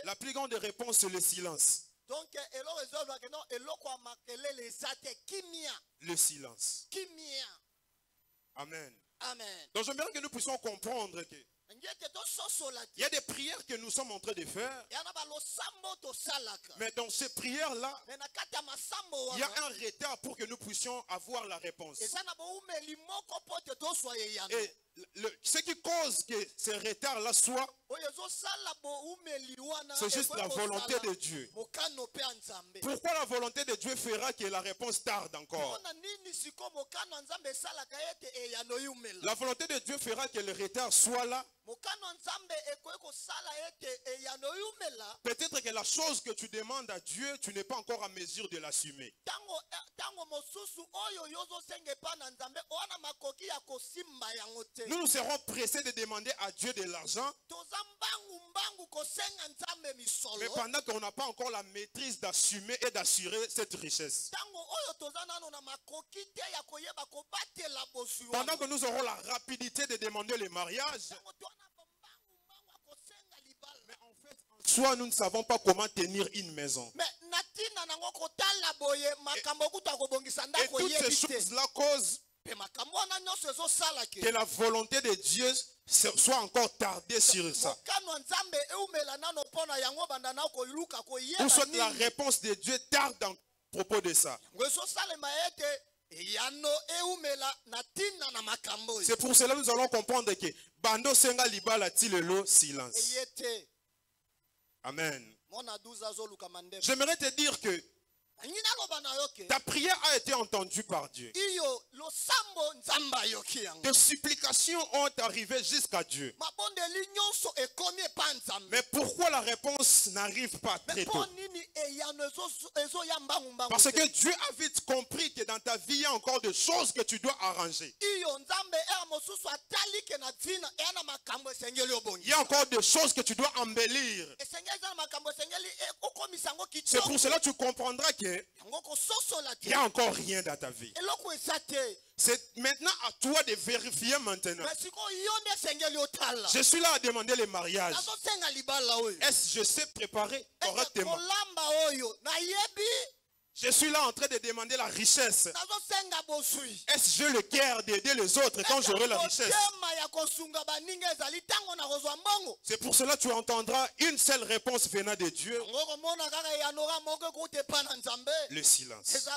La plus grande réponse, c'est le silence. Donc, Le silence. Amen. Amen. Donc j'aimerais que nous puissions comprendre que il y a des prières que nous sommes en train de faire. Mais dans ces prières-là, il y a un retard pour que nous puissions avoir la réponse. Et ce qui cause que ce retard-là soit, c'est juste la volonté de Dieu. Pourquoi la volonté de Dieu fera que la réponse tarde encore? La volonté de Dieu fera que le retard soit là. Peut-être que la chose que tu demandes à Dieu, tu n'es pas encore en mesure de l'assumer. Nous serons pressés de demander à Dieu de l'argent, mais pendant qu'on n'a pas encore la maîtrise d'assumer et d'assurer cette richesse. Pendant que nous aurons la rapidité de demander le mariage, mais en fait, soit nous ne savons pas comment tenir une maison. Et toutes ces choses-là causent que la volonté de Dieu soit encore tardée sur ça. Ou soit la réponse de Dieu tarde à propos de ça. C'est pour cela que nous allons comprendre que Bando Senga Libala Tilelo silence. Amen. J'aimerais te dire que ta prière a été entendue par Dieu. Tes supplications ont arrivé jusqu'à Dieu. Mais pourquoi la réponse n'arrive pas très tôt? Parce que Dieu a vite compris que dans ta vie, il y a encore des choses que tu dois arranger. Il y a encore des choses que tu dois embellir. C'est pour cela que tu comprendras qu'il n'y a encore rien dans ta vie. C'est maintenant à toi de vérifier maintenant. Je suis là à demander le mariage. Est-ce que je sais préparer correctement? Je suis là en train de demander la richesse. Est-ce que j'ai le cœur d'aider les autres quand j'aurai la richesse? C'est pour cela que tu entendras une seule réponse venant de Dieu. Le silence.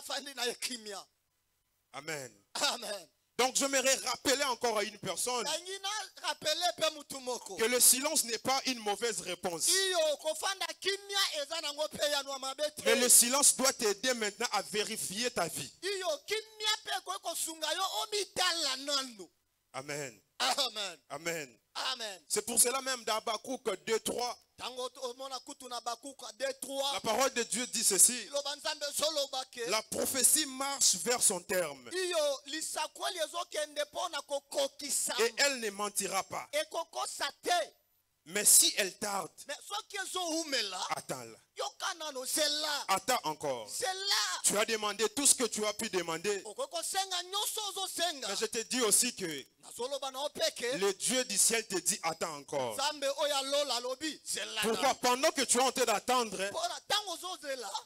Amen. Amen. Donc j'aimerais rappeler encore à une personne que le silence n'est pas une mauvaise réponse. Mais le silence doit t'aider maintenant à vérifier ta vie. Amen. Amen. Amen. Amen. C'est pour cela même dans Habakkuk 2:3, la parole de Dieu dit ceci: la prophétie marche vers son terme et elle ne mentira pas. Mais si elle tarde, attends-la. Attends encore. Tu as demandé tout ce que tu as pu demander. Mais je te dis aussi que le Dieu du ciel te dit attends encore. Pourquoi? Pendant que tu es en train d'attendre,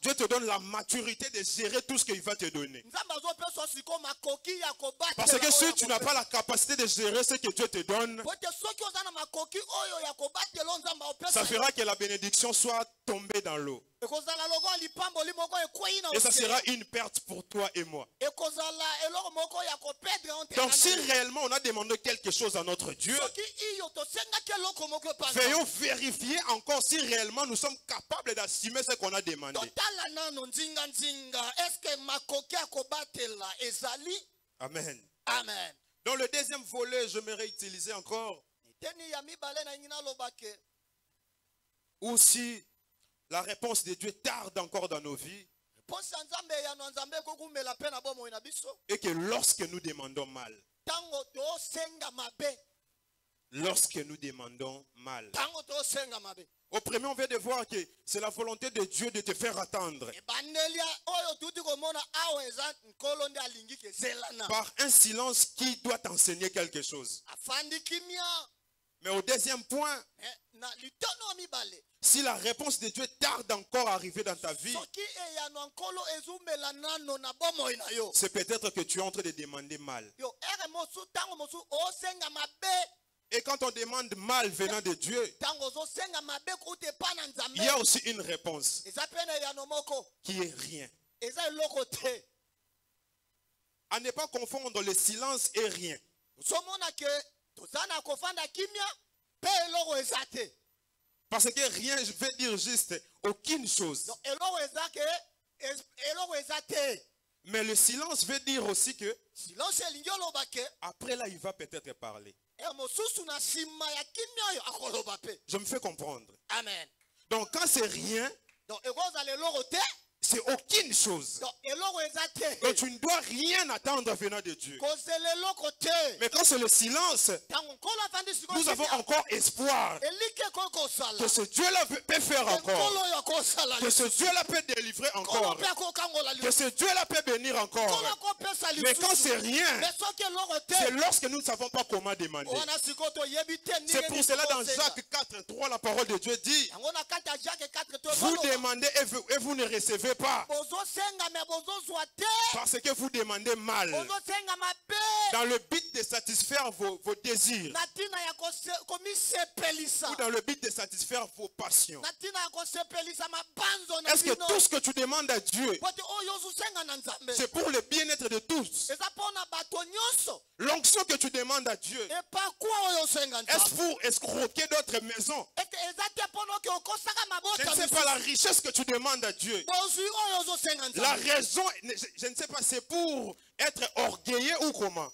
Dieu te donne la maturité de gérer tout ce qu'il va te donner. Parce que si tu n'as pas la capacité de gérer ce que Dieu te donne, ça fera que la bénédiction soit tombée dans l'eau. Et ça sera une perte pour toi et moi. Donc si réellement on a demandé quelque chose à notre Dieu, veuillons vérifier encore si réellement nous sommes capables d'assumer ce qu'on a demandé. Amen. Amen. Dans le deuxième volet, j'aimerais utiliser encore ou si la réponse de Dieu tarde encore dans nos vies et que lorsque nous demandons mal, au premier on vient de voir que c'est la volonté de Dieu de te faire attendre par un silence qui doit t'enseigner quelque chose. Mais au deuxième point, si la réponse de Dieu tarde encore à arriver dans ta vie, c'est peut-être que tu es en train de demander mal. Et quand on demande mal venant de Dieu, il y a aussi une réponse qui est rien. À ne pas confondre le silence et rien. Parce que rien, je vais dire juste aucune chose. Mais le silence veut dire aussi que après là, il va peut-être parler. Je me fais comprendre. Amen. Donc quand c'est rien, c'est aucune chose. Donc tu ne dois rien attendre venant de Dieu. Mais quand c'est le silence, nous avons encore espoir que ce Dieu-là peut faire encore. Que ce Dieu-là peut délivrer encore. Que ce Dieu-là peut bénir encore. Mais quand c'est rien, c'est lorsque nous ne savons pas comment demander. C'est pour cela dans Jacques 4:3, la parole de Dieu dit: vous demandez et vous ne recevez pas. Parce que vous demandez mal. Dans le but de satisfaire vos désirs. Ou dans le but de satisfaire vos passions. Est-ce que tout ce que tu demandes à Dieu, c'est pour le bien-être de tous? L'onction que tu demandes à Dieu, est-ce pour escroquer d'autres maisons? Je ne sais pas la richesse que tu demandes à Dieu. La raison, je ne sais pas, c'est pour être orgueilleux ou comment?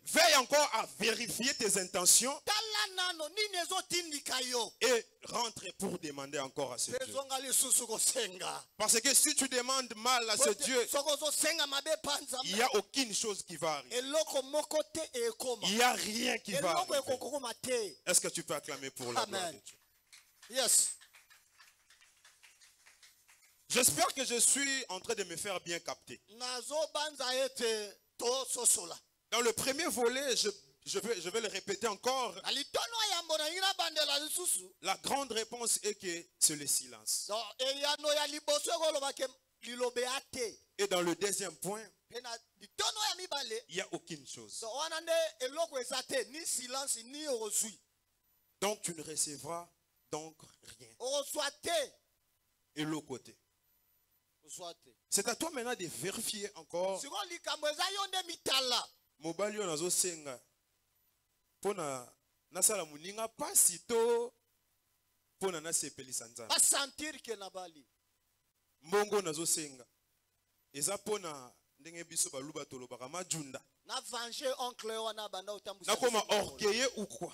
Veille encore à vérifier tes intentions et rentre pour demander encore à ce Dieu. Parce que si tu demandes mal à ce Dieu, il n'y a aucune chose qui va arriver. Il n'y a rien qui va arriver. Est-ce que tu peux acclamer pour la gloire de Dieu? Yes. J'espère que je suis en train de me faire bien capter. Dans le premier volet, je vais le répéter encore. La grande réponse est que c'est le silence. Et dans le deuxième point, il n'y a aucune chose. Donc tu ne recevras donc rien. Et l'autre côté. C'est à toi maintenant de vérifier encore. Mobali yo nazo senga. Pona nasala muninga pasito. Pona na sepelisa nzambe. Pas sentir que na bali. Mbongo nazo senga. Eza pona ndenge biso baluba tolobaka majunda. Na venger oncle wana banda utambusa. Na koma orgueilleux ou quoi?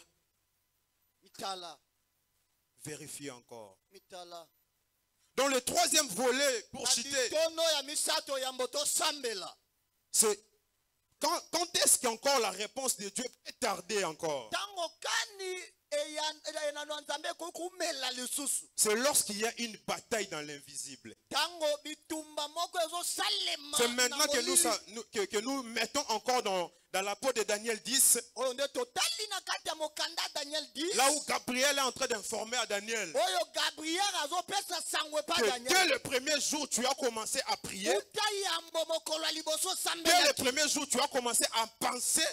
Mitala. Vérifiez encore. Mitala. Dans le troisième volet, pour citer, c'est quand est-ce qu'encore la réponse de Dieu peut tarder encore? C'est lorsqu'il y a une bataille dans l'invisible. C'est maintenant que nous mettons encore dans la peau de Daniel 10. Là où Gabriel est en train d'informer à Daniel que dès le premier jour tu as commencé à prier. Dès le premier jour tu as commencé à penser.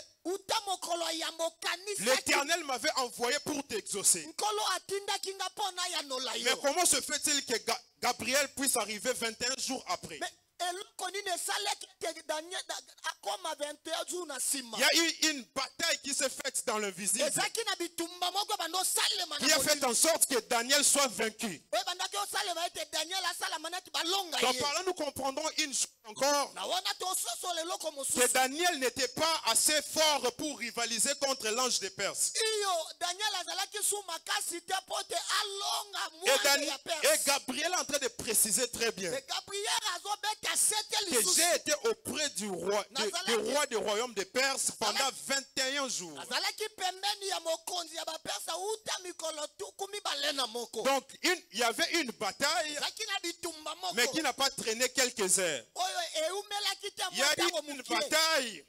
L'Éternel m'avait envoyé pour t'exaucer. Mais comment se fait-il que Gabriel puisse arriver 21 jours après? Il y a eu une bataille qui s'est faite dans l'invisible, qui a fait en sorte que Daniel soit vaincu. Donc par là nous comprendrons une chose encore, que Daniel n'était pas assez fort pour rivaliser contre l'ange des Perses. Et Gabriel est en train de préciser très bien que j'ai été auprès du roi du royaume des Perses pendant 21 jours. Donc il y avait une bataille, mais qui n'a pas traîné quelques heures. Il y a eu une bataille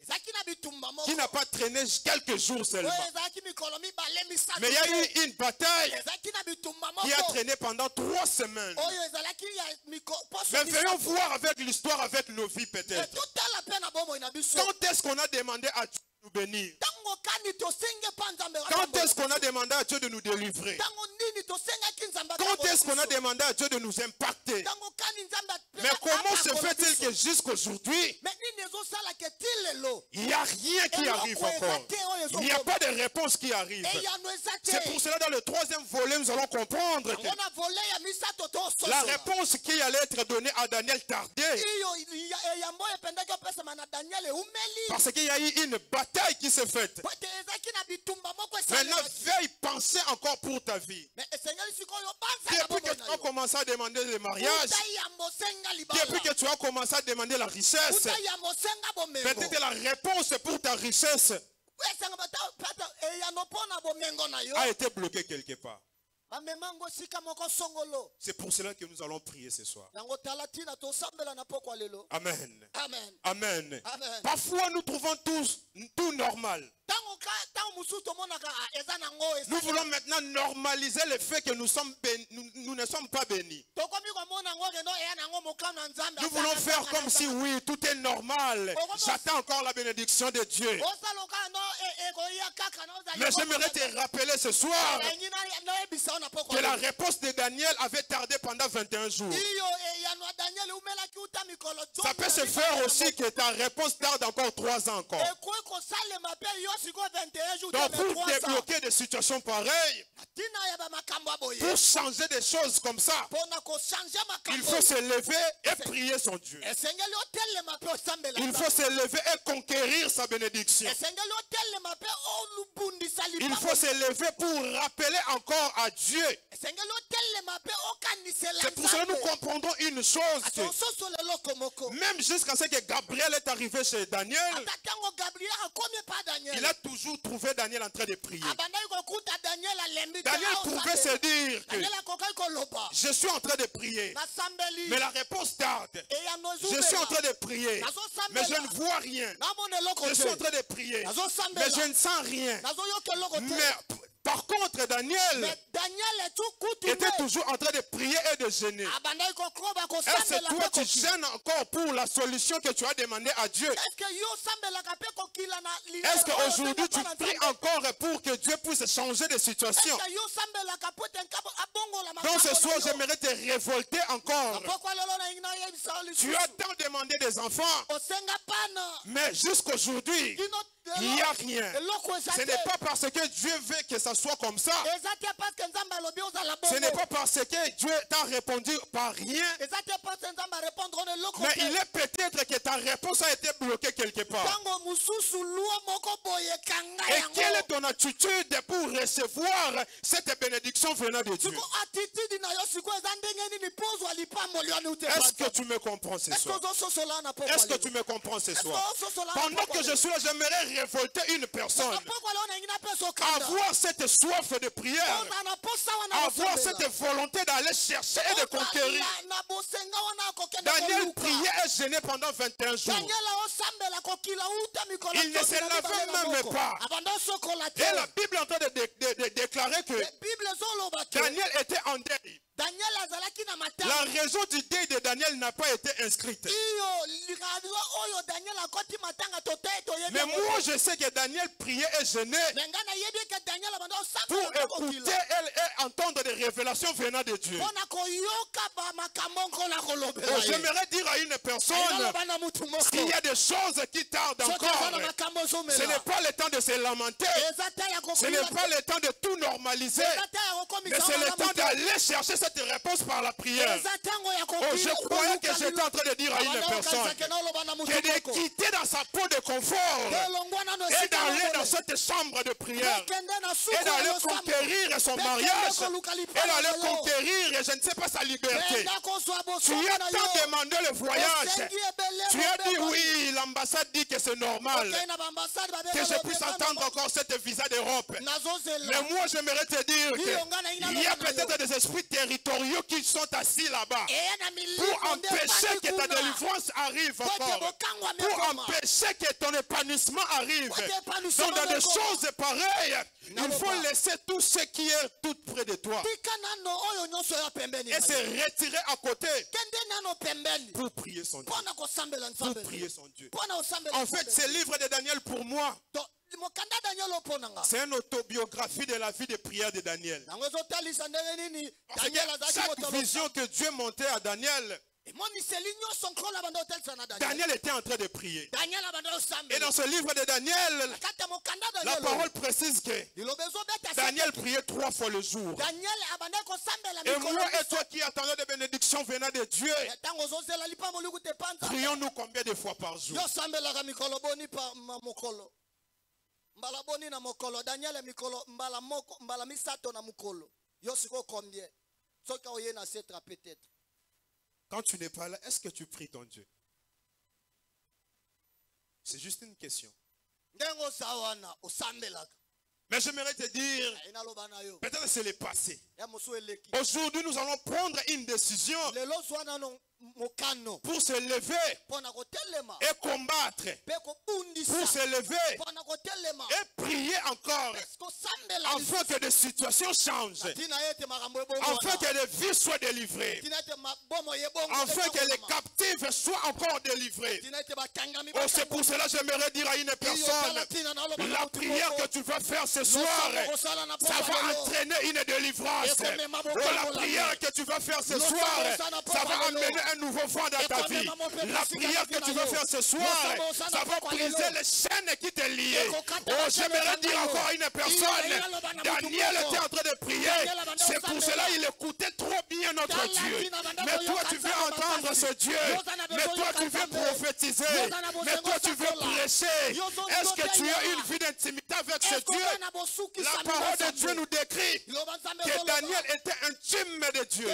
qui n'a pas traîné quelques jours seulement. Mais il y a eu une bataille qui a traîné pendant 3 semaines. Mais venons voir avec l'histoire, avec nos vies peut-être. Quand est-ce qu'on a demandé à Dieu de nous bénir? Quand est-ce qu'on a demandé à Dieu de nous délivrer? Quand est-ce qu'on a demandé à Dieu de nous impacter? Mais comment se fait-il que jusqu'aujourd'hui, il n'y a rien qui arrive encore? Il n'y a pas de réponse qui arrive. C'est pour cela, dans le 3e volet, nous allons comprendre que la réponse qui allait être donnée à Daniel tardait. Parce qu'il y a eu une bataille qui s'est faite. Maintenant, veuille penser encore pour ta vie. Depuis que tu as commencé à demander le mariage, depuis que tu as commencé à demander la richesse, peut-être la réponse pour ta richesse a été bloquée quelque part. C'est pour cela que nous allons prier ce soir. Amen. Amen. Amen. Amen. Parfois nous trouvons tout normal. Nous voulons maintenant normaliser le fait que nous ne sommes pas bénis. Nous voulons faire comme si oui, tout est normal. J'attends encore la bénédiction de Dieu. Mais j'aimerais te rappeler ce soir que la réponse de Daniel avait tardé pendant 21 jours. Ça peut se faire aussi que ta réponse tarde encore 3 ans encore. Donc pour débloquer des situations pareilles, pour changer des choses comme ça, il faut se lever et prier son Dieu. Il faut se lever et conquérir sa bénédiction. Il faut se lever pour rappeler encore à Dieu. C'est pour cela que nous comprendrons une chose. Même jusqu'à ce que Gabriel est arrivé chez Daniel, il a toujours trouvé Daniel en train de prier. Daniel pouvait se dire que je suis en train de prier, mais la réponse tarde. Je suis en train de prier, mais je ne vois rien. Je suis en train de prier, mais je ne sens rien. Mais par contre, Daniel était toujours en train de prier et de gêner. Est-ce que toi tu gênes encore pour la solution que tu as demandé à Dieu? Est-ce qu'aujourd'hui tu pries encore pour que Dieu puisse changer de situation? Donc ce soir, j'aimerais te révolter encore. Tu as tant demandé des enfants, mais jusqu'aujourd'hui, il n'y a rien. Ce n'est pas parce que Dieu veut que ça soit comme ça. Ce n'est pas parce que Dieu t'a répondu par rien. Mais il est peut-être que ta réponse a été bloquée quelque part. Et quelle est ton attitude pour recevoir cette bénédiction venant de Dieu? Est-ce que tu me comprends ce soir? Est-ce que tu me comprends ce soir? Pendant que je suis là, j'aimerais révolter une personne. Avoir cette soif de prière. Avoir cette volonté d'aller chercher et de conquérir. Daniel priait et gênait pendant 21 jours. Il ne se lavait même pas. Et la Bible est en train de déclarer que Daniel était en deuil. La raison du deuil de Daniel n'a pas été inscrite. Mais moi je sais que Daniel priait et gênait pour écouter et entendre des révélations venant de Dieu. J'aimerais dire à une personne, s'il y a des choses qui tardent encore, ce n'est pas le temps de se lamenter, ce n'est pas le temps de tout normaliser, mais c'est le temps d'aller chercher cette réponse par la prière. Oh, je croyais que j'étais en train de dire à une personne que de quitter dans sa peau de confort et d'aller dans cette chambre de prière et d'aller conquérir son mariage Elle allait conquérir et je ne sais pas sa liberté. Tu as tant demandé le voyage. Tu as dit oui, l'ambassade dit que c'est normal. Que je puisse entendre encore cette visa d'Europe. Mais moi j'aimerais te dire qu'il y a peut-être des esprits territoriaux qui sont assis là-bas. Pour empêcher que ta délivrance arrive encore. Pour empêcher que ton épanouissement arrive. Donc dans des choses pareilles, il faut laisser tout ce qui est tout près de toi. Et se retirer à côté. Pour prier son Dieu. Pour prier son Dieu. En fait, ce livre de Daniel pour moi, c'est une autobiographie de la vie de prière de Daniel. Chaque vision que Dieu montait à Daniel, Daniel était en train de prier. Et dans ce livre de Daniel, la parole précise que Daniel priait 3 fois le jour. Et moi et toi qui attendons des bénédictions venant de Dieu, prions-nous combien de fois par jour? Quand tu n'es pas là, est-ce que tu pries ton Dieu? C'est juste une question. Mais j'aimerais te dire, peut-être c'est le passé. Aujourd'hui, nous allons prendre une décision pour se lever et combattre, pour se lever et prier encore, afin que des situations changent, afin que les vies soient délivrées, afin que les captifs soient encore délivrés. Oh, c'est pour cela que j'aimerais dire à une personne, la prière que tu vas faire ce soir, ça va entraîner une délivrance. Oh, la prière que tu vas faire ce soir, ça va amener un nouveau vent dans ta vie. La prière que tu vas faire ce soir, ça va briser les chaînes qui te lient. Oh, j'aimerais dire encore à une personne, Daniel était en train de prier. C'est pour cela qu'il écoutait trop bien notre Dieu. Mais toi, tu veux entendre ce Dieu. Mais toi, tu veux prophétiser. Mais toi, tu veux prêcher. Est-ce que tu as une vie d'intimité avec ce Dieu? La parole de Dieu nous décrit que Daniel était intime de Dieu.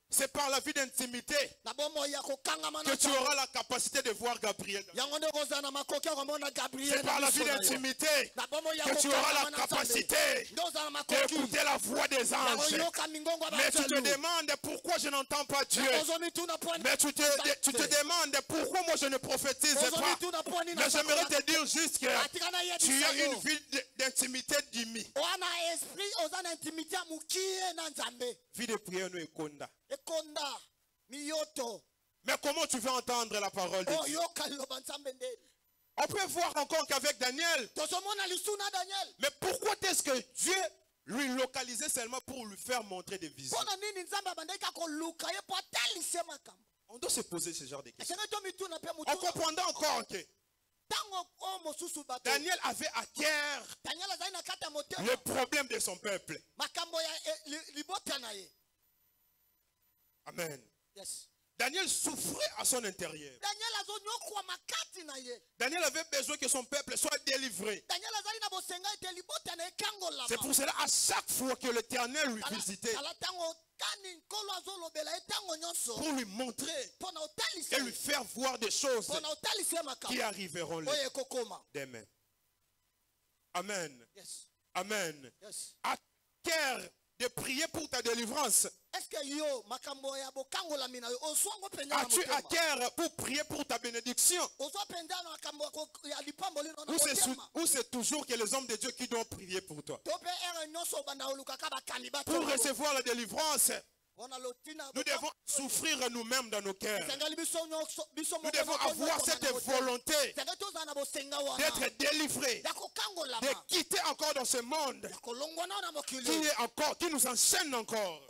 C'est par la vie d'intimité que tu auras la capacité de voir Gabriel. C'est par la vie d'intimité que tu auras la capacité d'écouter la voix des anges. Mais tu te demandes pourquoi je n'entends pas Dieu. Mais tu te demandes pourquoi moi je ne prophétise pas. Mais j'aimerais te dire juste que tu as une vie d'intimité d'imi. Vie de prière nous est konda. Mais comment tu veux entendre la parole de Dieu? On peut voir encore qu'avec Daniel. Mais pourquoi est-ce que Dieu lui localisait seulement pour lui faire montrer des visions? On doit se poser ce genre de questions. On comprendra encore que Daniel avait à cœur le problème de son peuple. Amen. Yes. Daniel souffrait à son intérieur. Daniel avait besoin que son peuple soit délivré. C'est pour cela à chaque fois que l'Éternel lui visitait, pour lui montrer et lui faire voir des choses qui arriveront demain. Amen. Yes. Amen. Yes. À cœur de prier pour ta délivrance. As-tu à cœur pour prier pour ta bénédiction? Ou c'est toujours que les hommes de Dieu qui doivent prier pour toi? Pour recevoir la délivrance, nous devons souffrir nous-mêmes dans nos cœurs. Nous devons avoir cette volonté d'être délivrés, de quitter encore dans ce monde qui nous enchaîne encore.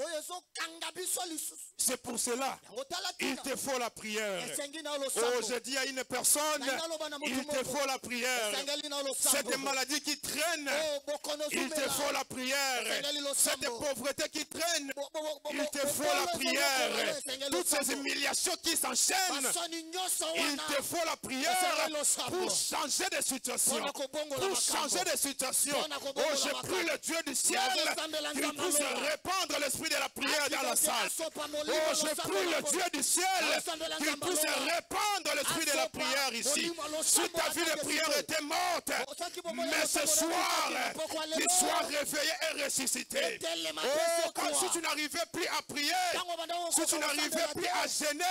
C'est pour cela il te faut la prière. Oh, je dis à une personne, il te faut la prière. Cette maladie qui traîne, il te faut la prière. Cette pauvreté qui traîne, il te faut la prière. Toutes ces humiliations qui s'enchaînent, il te faut la prière pour changer de situation. Pour changer de situation. Oh, je prie le Dieu du ciel qu'il puisse répandre l'esprit de la prière dans la salle. Oh, je prie le Dieu du ciel qu'il puisse répandre l'esprit de la prière ici. Si ta vie de prière était morte, mais ce soir, qu'il soit réveillé et ressuscité. Oh, comme si tu n'arrivais plus à prier, si tu n'arrivais plus à gêner,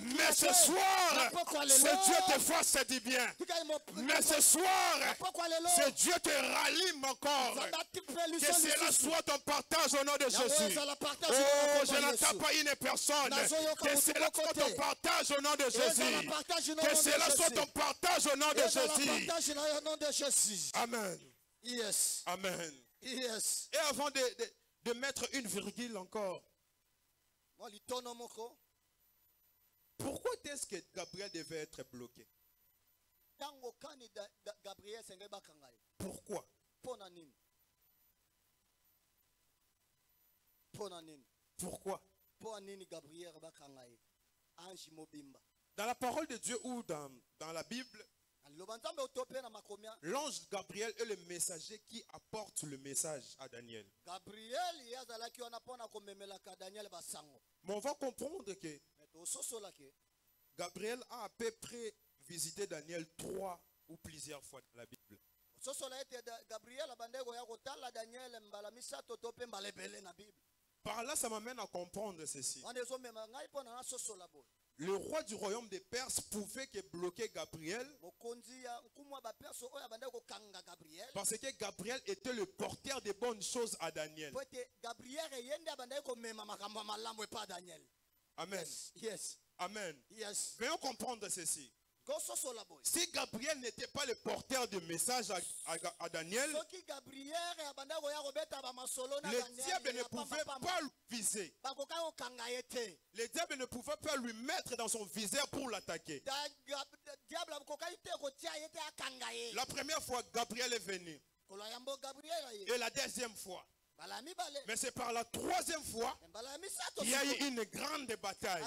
mais ce soir, c'est Dieu te fasse du bien. Mais ce soir, c'est Dieu te rallume encore. Que cela soit ton partage au nom de Jésus. Oh, je n'entends pas une personne. Que cela soit ton partage au nom de Jésus. Que cela soit ton partage au nom de Jésus. Amen. Yes. Amen. Yes. Et avant de mettre une virgule encore, pourquoi est-ce que Gabriel devait être bloqué? Pourquoi? Pourquoi? Dans la parole de Dieu ou dans la Bible, l'ange Gabriel est le messager qui apporte le message à Daniel. Mais on va comprendre que Gabriel a à peu près visité Daniel 3 ou plusieurs fois dans la Bible. Par là, ça m'amène à comprendre ceci. Le roi du royaume des Perses pouvait que bloquer Gabriel parce que Gabriel était le porteur des bonnes choses à Daniel. Amen. Yes. Amen. Yes. Veuillons comprendre ceci. Si Gabriel n'était pas le porteur de message à Daniel, le diable ne pouvait pas le viser. Le diable ne pouvait pas lui mettre dans son viseur pour l'attaquer. La première fois, Gabriel est venu. Et la deuxième fois. Mais c'est par la troisième fois qu'il y a eu une grande bataille.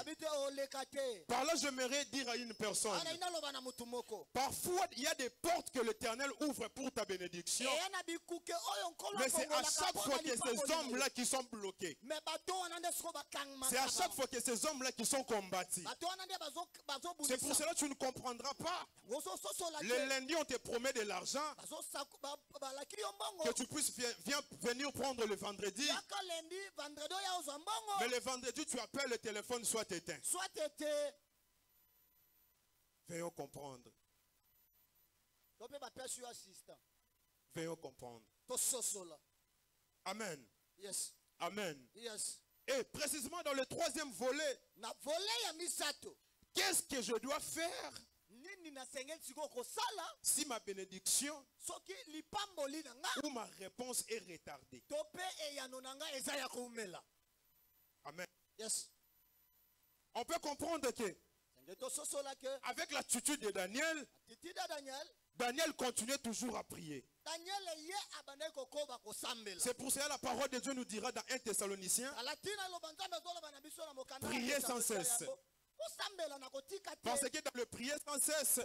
Par là, j'aimerais dire à une personne, parfois il y a des portes que l'Éternel ouvre pour ta bénédiction, mais c'est à chaque fois que ces hommes-là qui sont bloqués. C'est à chaque fois que ces hommes-là qui sont combattus. C'est pour cela que tu ne comprendras pas. Le lundi, on te promet de l'argent, que tu puisses venir prendre le vendredi. Mais le vendredi, tu appelles, le téléphone soit éteint. Veuillons comprendre. Veuillons comprendre. Amen. Yes. Amen. Yes. Et précisément dans le troisième volet, qu'est-ce que je dois faire si ma bénédiction ou ma réponse est retardée? Amen. Yes. On peut comprendre que avec l'attitude de Daniel, Daniel continuait toujours à prier. C'est pour cela que la parole de Dieu nous dira dans 1 Thessaloniciens, priez sans cesse. Parce que dans le prier sans cesse,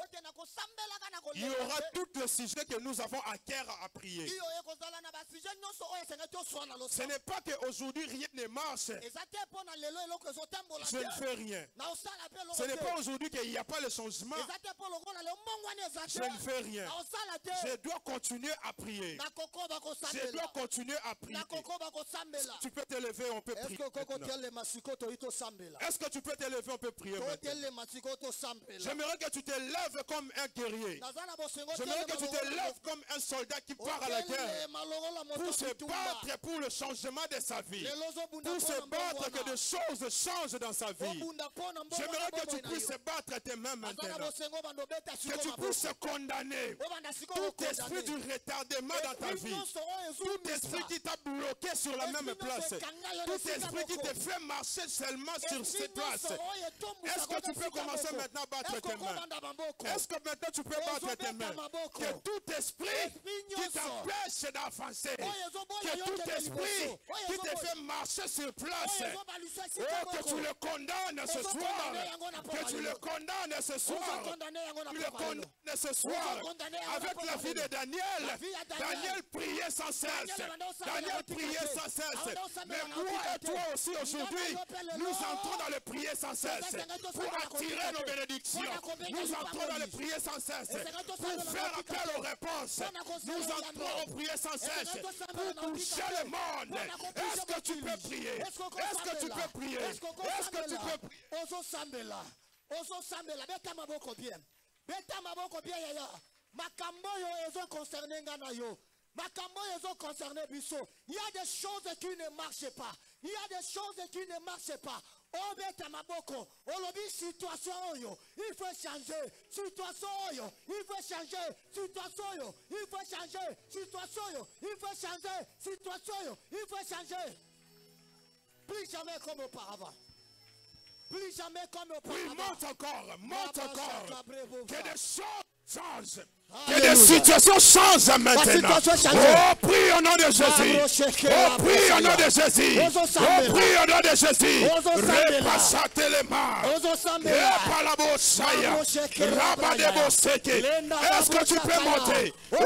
il y aura tout le sujet que nous avons à cœur à prier. Ce n'est pas qu'aujourd'hui rien ne marche. Je ne fais rien. Ce n'est pas aujourd'hui qu'il n'y a pas le changement. Je ne fais rien. Je dois continuer à prier. Je dois continuer à prier. Tu peux te lever, on peut prier. Est-ce que tu peux te lever, on peut prier? J'aimerais que tu te lèves comme un guerrier. J'aimerais que tu te lèves comme un soldat qui part à la guerre pour se battre pour le changement de sa vie, pour se battre que des choses changent dans sa vie. J'aimerais que tu puisses battre tes mains maintenant, que tu puisses condamner tout esprit du retardement dans ta vie, tout esprit qui t'a bloqué sur la même place, tout esprit qui te fait marcher seulement sur cette place. Est-ce que tu peux commencer maintenant à battre tes mains? Est-ce que maintenant tu peux battre tes mains? Que tout esprit qui t'empêche d'avancer, que tout esprit qui te fait marcher sur place, que tu le condamnes ce soir, que tu le condamnes ce soir, tu le condamnes ce soir. Avec la vie de Daniel, Daniel priait sans cesse. Daniel priait sans cesse. Mais moi et toi aussi aujourd'hui, nous entrons dans le prier sans cesse pour attirer nos bénédictions. Nous entrons dans le prier sans cesse pour faire appel aux réponses. Nous entrons au prier sans cesse pour toucher le monde. Est-ce que tu peux prier? Est-ce que tu peux prier? Est-ce que tu peux prier? Il y a des choses qui ne marchent pas. Il y a des choses qui ne marchent pas. Il faut changer. Situation, il faut changer. Situation, il faut changer. Situation, il faut changer. Situation, il faut changer. Plus jamais comme auparavant. Plus jamais comme auparavant. Oui, monte encore. Que des choses changent. Que des situations changent maintenant. Oh, prie au nom de Jésus. Oh, prie au nom de Jésus. Oh, prie au nom de Jésus. Repassate les mains. Epalabosaya. Rabadeboseke. Est-ce que tu peux monter? Oh,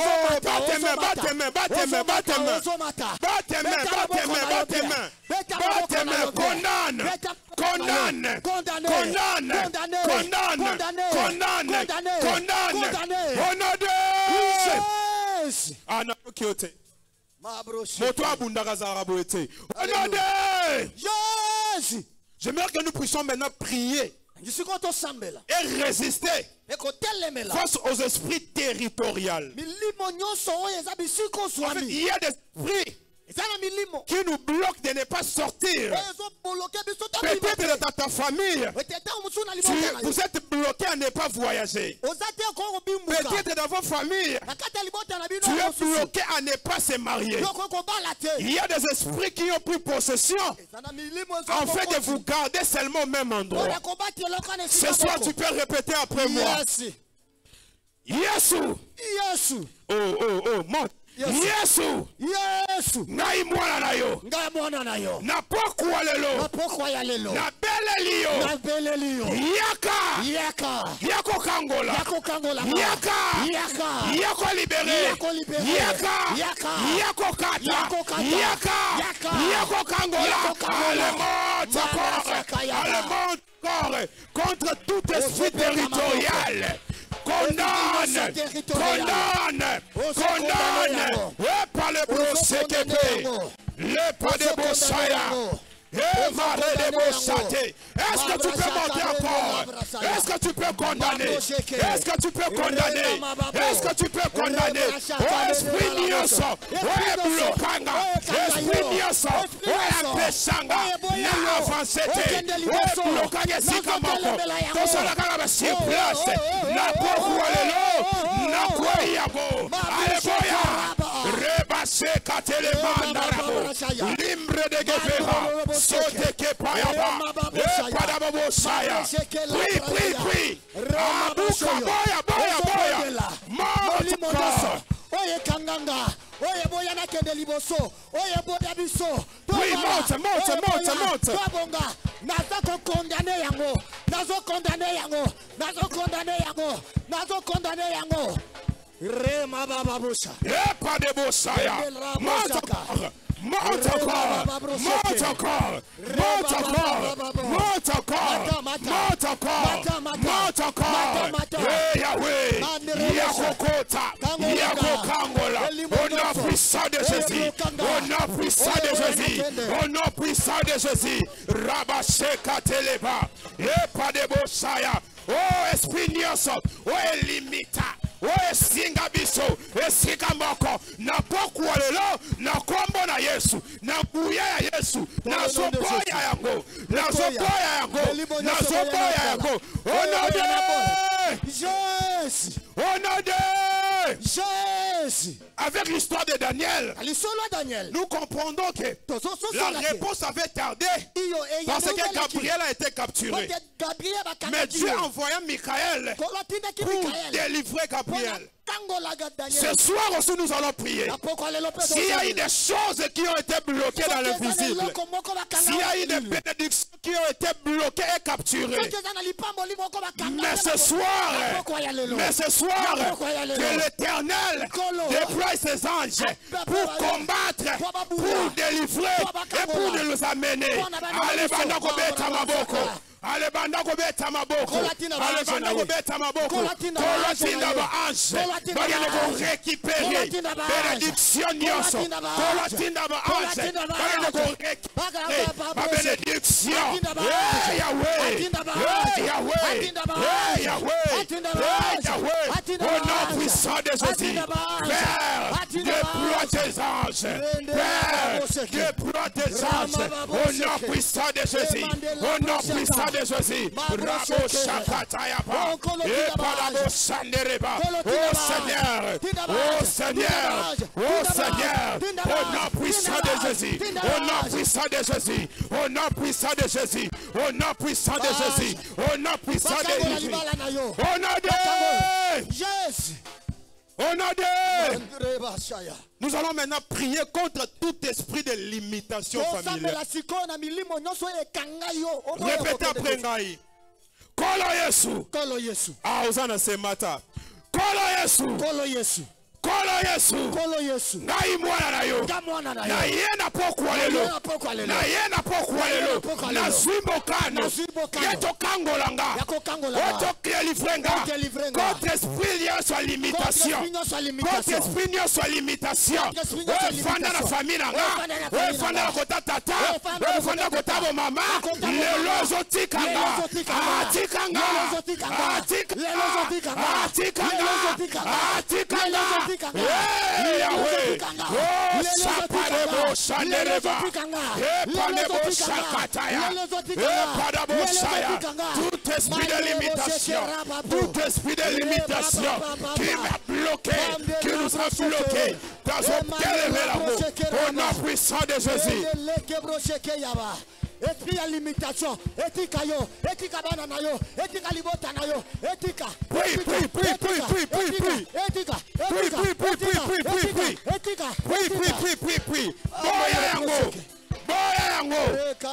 bat tes mains. J'aimerais que nous puissions maintenant prier et résister face aux esprits territoriaux. Il y a des esprits qui nous bloquent de ne pas sortir. Peut-être dans ta famille, vous êtes bloqués à ne pas voyager. Peut-être dans vos familles, tu es bloqué à ne pas se marier. Il y a des esprits qui ont pris possession afin de vous garder seulement au même endroit. Ce soir, tu peux répéter après moi. Yesu. Oh, monte. Yesu. Ngai mwana na yo. Na pokwa lelo. Na bele liyo. Yako kangola. Yako libere. Yako kata. Yako kangola. Allemand corps contre tout esprit territorial. Condamne. Et par le procès que le pas de Bossaya. Et marre de Bossate. Est-ce que tu peux monter encore? Est-ce que tu peux condamner? Est-ce que tu peux condamner? Est-ce que tu peux condamner? Oh, esprit nyoso. Oh, blokanga. Esprit nyoso. Oh, peshanga. Na avancete. Oh, blokanga sikamoko. Tosola kanga sur place. Na pokualelo. Na koyabo. Aleboya. Rebase katele mandarabo. Limbre de Gevera. Sote ke payaba. Padabosaya. Prie. Abuka boya. Mort. Oye kanganga. Oye boya na kende liboso. Oye boda biso. Oui, monte. Bonga. Nazo condamné yango. Rema baba bosha. Pas de Bossaya. Monte encore. Yahweh. Yakokota. Yakokangola. Au nom puissant de Jésus. Rabasheka teleba. Pas de Bossaya. Oh, esprit nyoso. Oh, limita. Oh, singa biso. Esika moko. Na pokwa lelo. Na kombo na Yesu. Na kuya ya Yesu. Na soboya yango. avec l'histoire de Daniel, nous comprenons que la réponse avait tardé parce que Gabriel a été capturé. Mais Dieu a envoyé Michael pour délivrer Gabriel. Ce soir aussi nous allons prier. S'il y a eu des choses qui ont été bloquées dans l'invisible, s'il y a eu des bénédictions qui ont été bloquées et capturées, mais ce soir, que l'Éternel déploie ses anges pour combattre, pour délivrer et pour nous amener. Allez, alebanda kobeta maboko alebanda kobeta maboko kolatinda ba ange bagende ko récupérer bénédiction nyonso kolatinda ba ange bagende ko récupérer ba bénédiction Yahweh au nom puissant de Jésus Père déploie tes anges Père déploie tes anges au nom puissant de Jésus au nom puissant de Jésus, Rabo Shakatayaba, et Parabo Sandereba, oh Seigneur, au nom puissant de Jésus, au nom puissant de Jésus, au nom puissant de Jésus, au nom puissant de Jésus, au nom puissant de Jésus, au nom de Jésus. Nous allons maintenant prier contre tout esprit de limitation familiale. Répétez après Ngaï. Kolo Yesu. Ah, Osana Semata. Kolo Yesu. Kolo Yesu. Ngai mwana na yo. Na yena pokwa lelo. Na yena pokwa lelo. Na zwimbokano. Yeto kangolanga. Oto kelifrenga. Contre esprit lié sur limitation. Contre esprit lié sur limitation. Fanda na famille nanga. Fanda na kota tata. Fanda kota bo mama. Lelo zotikanga. Atikanga. Atikanga. Yahweh, oh Sapadebo Sandereva, Epadebo Sakataya, Epadebo Saya, tout esprit de limitation qui m'a bloqué, qui nous a bloqué dans un tel événement, au nom puissant de Jésus. Esprit à limitation, etika yo, etika banana yo, etika libota na yo, etika. Prie.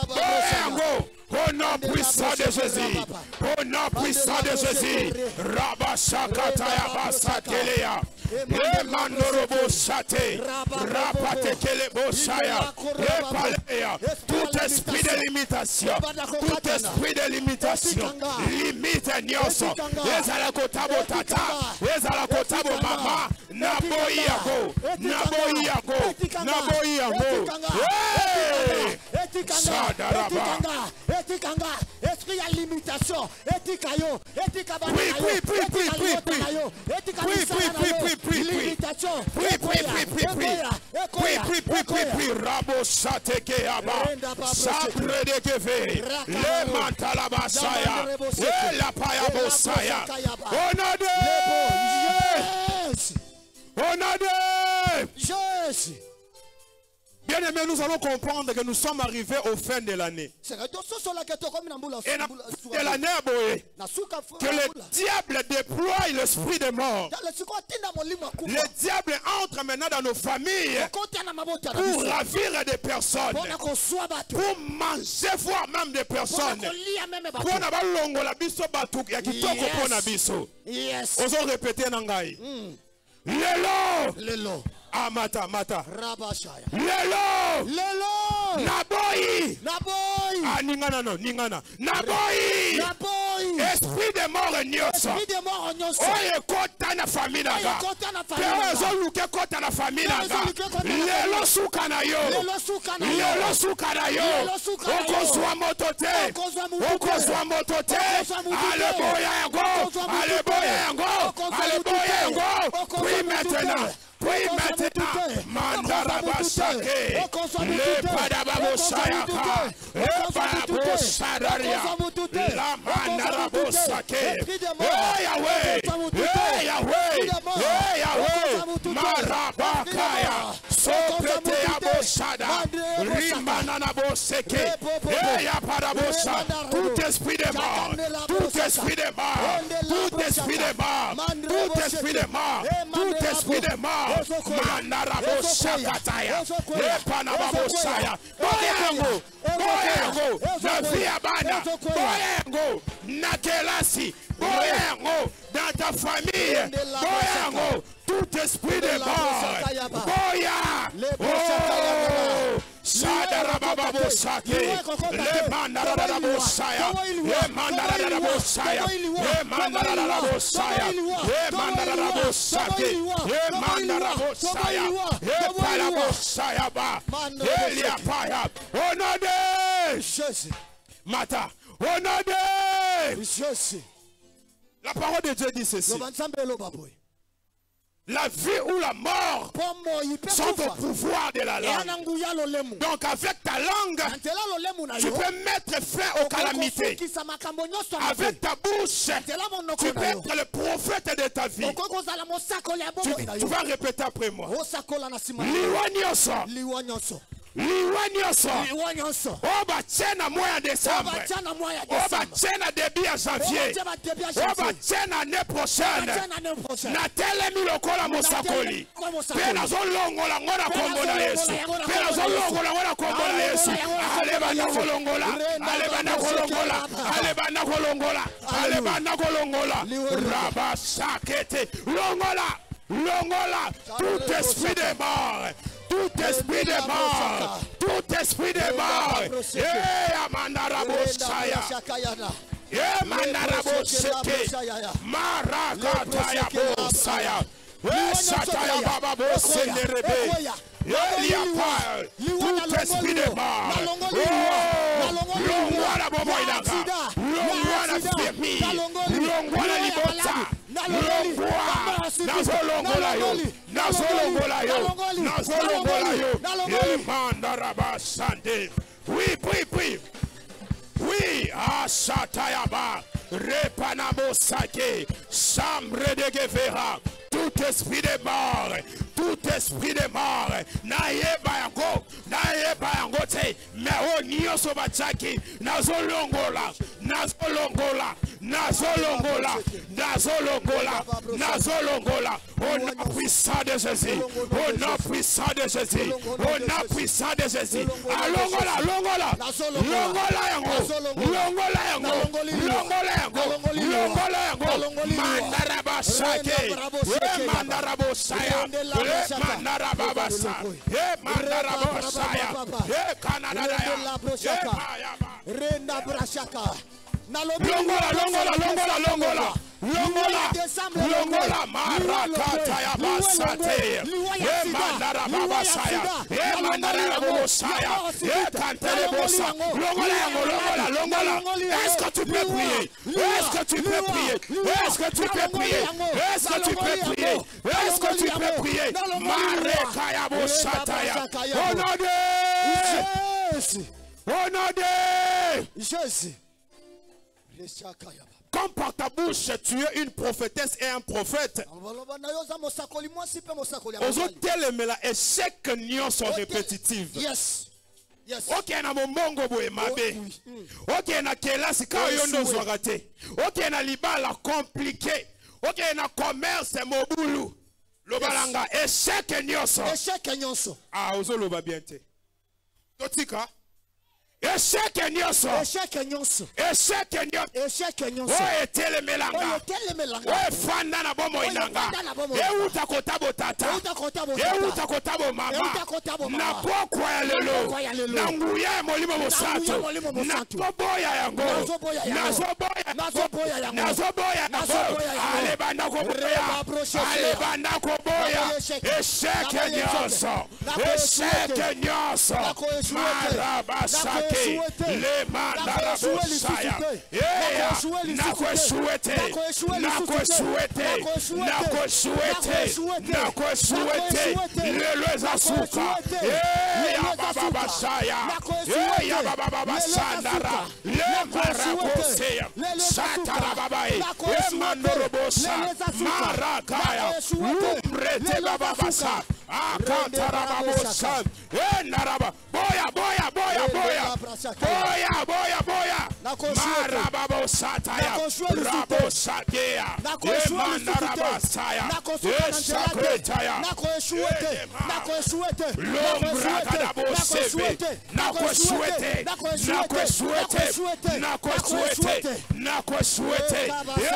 Boyango. Au nom puissant de Jésus, au nom puissant de Jésus, Rabashakataya Basatelea, Emandorobo Sate, Rapatekele Boshaya, Epalea, tout esprit de limitation, limite Nyoso, Ezalakotabo Tata, Ezalakotabo Mama, Naboyago, Sadaraba. Etikanga, esprit à limitation, etikayo, etikabana, limitation, Rabo Sateke Aba, Sabre de Keve, Le Mantalabasaya, La Payabosaya, Honade, yes. Bien aimé, nous allons comprendre que nous sommes arrivés au fin de l'année. Et de l'année que le diable déploie l'esprit de mort. Le diable entre maintenant dans nos familles pour ravir des personnes, pour manger voire même des personnes. Osons répéter Nangai. Lelo. Mata. Lelo. Naboyi. Ningana. Naboyi. Esprit de mort nyoso. Oye kota na famille naga. Pezo luke kota na famille naga. Lelo suka na yo. Okozwa motote. Aleboya yango. Puis maintenant, Mandarabasake, le Padababosayaka, le Padabosadaria, la Mandarabosake, Yahweh, Marabaka. Tout esprit de mort, tout esprit de mort, tout esprit de mort, tout esprit de mort, tout esprit de mort, Mandarabo Sakataya, Epanababo Saya, Boyango, Boyango, Navia Banda, Boyango, Nakelasi, Boyango, dans ta famille, Boyango, tout esprit de mort, Boya, oh, Sadarababo Sake, le Mandarabo Saya, le Mandarabo Saya, le Mandarabo Saya, le Mandarabo Sake, le Mandarabo Saya, le Palabo Saya, Elia Paya, au nom de Jésus, Mata, au nom de Jésus. La parole de Dieu dit ceci. La vie ou la mort sont au pouvoir de la langue. Donc avec ta langue, tu peux mettre fin aux calamités. Avec ta bouche, tu peux être le prophète de ta vie. Tu vas répéter après moi. Liwanyoso. Oba tena moya décembre. Oba tena début à janvier. Oba tena année prochaine. Na telemi lokola mosakoli. Pena zolongola ngona kombo na Yesu. Pena zolongola ngona kombo na Yesu. Aleba na kolongola. Aleba na kolongola. Aleba na kolongola. Aleba na kolongola. Raba sakete. Longola. Longola. Tout esprit de mort. Tout esprit de mort, tout esprit de mort, Amandarabo Saya, Amandarabo Seke, Marakataya Saya, Sataya Baba Senderebe, Eliapal, tout esprit de mort, Longwana Boboinaka, Longwana Femi, Longwana Libota. Nazolongola yo, Nazolongola yo, Nazolongola yo, Mandaraba Sande. Oui, Asatayaba, Repanamo Sake, Chambre de Gevera, tout esprit de mort, tout esprit de mort, Naye Bayango, te, mais oh Nyoso Bachaki, Nazolongola, au nom puissant de Jésus, au nom puissant de Jésus, au nom puissant de Jésus, Longola, Mandaraba Sake, Mandarabo Saya, Mandaraba Saya, Mandarabo Saya, Canada, Renda Brashaka. Longola, Marakataya Basate, Mandara Babasaya, Mandara Babosaya, Cantele Bossa, Longola, est-ce que tu peux prier? Est-ce que tu peux prier? Est-ce que tu peux prier? Est-ce que tu peux prier? Est-ce que tu peux prier? Marekaya Bossataya, au nom de Jésus. Comme par ta bouche tu es une prophétesse et un prophète, aux autres échec nyonso répétitive. Yes. Ok na momongo boye mabe. Ok na kelasi ka yondo zwagate. Ok na libala compliqué. Ok na commerce mobulu. Lobalanga échec nyonso. Ah ozoloba bien te. Totika Échec nyonso. Oye telemelanga. Oye fanda na bomo inanga. Euta kotabo tata. Euta kotabo mama. Na pokwa ya lelo. Na nguya molimo mosato. Na koboya yango. Nazoboya yango. Alebanda koboya. Alebanda koboya. Échec nyonso. Marabasa. Le Mandarabosaya, le Zasuka, Yabababasaya, le Marabosea, Satarababae, Mandorobosa, Marakaya, Umbrete Bababasa, Akatarababosa. Naraba. Boya. Marababosataya. Rabosatea. Emanarabasaya. Esakretaya. Lombrakadabosebe. Nakweswete.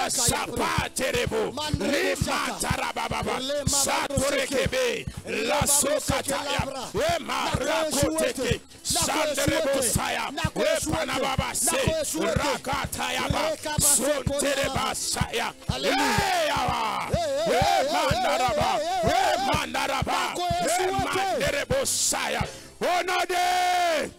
Esapaterebo. Limatarababa. Satorekebe. La sokataya. Emarakoteke. Sanderebosaya. Epanababase. Rakatayaba. Sonterebasaya. Emandaraba. Emanderebosaya. Onade.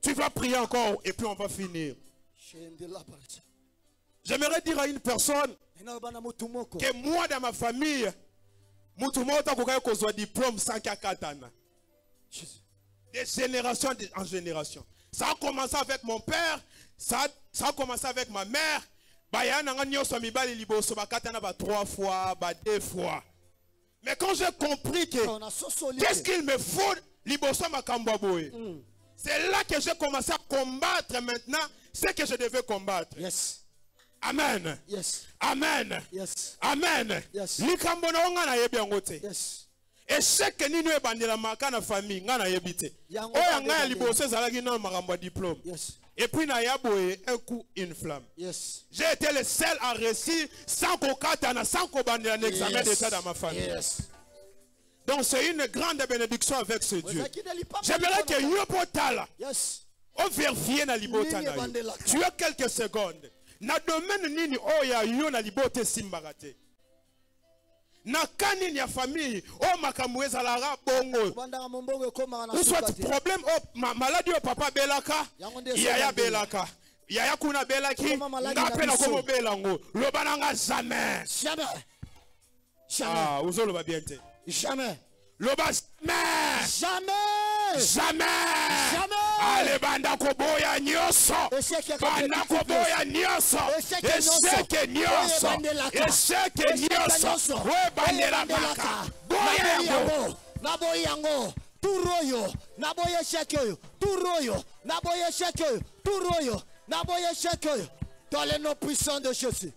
Tu vas prier encore et puis on va finir. J'aimerais dire à une personne que moi dans ma famille, Mutumota Kokayo kozwa diplôme sans kakatana. De génération en génération. Ça a commencé avec mon père, ça a commencé avec ma mère. Bayana nyoso mibali liboso bakatana ba 3 fois, ba 2 fois. Mais quand j'ai compris que qu'est-ce qu'il me faut liboso makambo boye. C'est là que j'ai commencé à combattre maintenant ce que je devais combattre. Yes. Amen. Yes. Amen. Yes. Amen. Yes. Likambo na nga na yebi yangote. Yes. Et chaque nino e bandela maka na famille nga na yebite. Oya nga ya liboso ezalaki na makambo diplôme. Yes. Et puis na yaboye un coup une flamme. Yes. J'ai été le seul à réussir sans kokatana, sans kobandela un examen d'état dans ma famille. Yes. Donc c'est une grande bénédiction avec ce Dieu. J'aimerais que Yopotala. Yes. On vérifie na libota na yo. Tu as quelques secondes. Na domaine nini oya yo na libote simbarate. Na kanini ya famille o makamweza la bongo. Ou soit problème o maladie o papa belaka. Yaya belaka. Yaya kuna belaki. Ngape na komo belango. Lobana nga jamais. Jamais. Ah, ouzo loba bien te. Jamais. Loba jamais. Jamais. Jamais. Jamais. Ale banda koboya nyoso. Banda koboya nyoso. Eseke nyoso. Eseke nyoso. We bandela baka. Boya yango. Naboya yango. Turoyo. Naboya sheke. Turoyo. Naboya sheke. Turoyo. Naboya sheke. Dans les noms puissants de Jésus.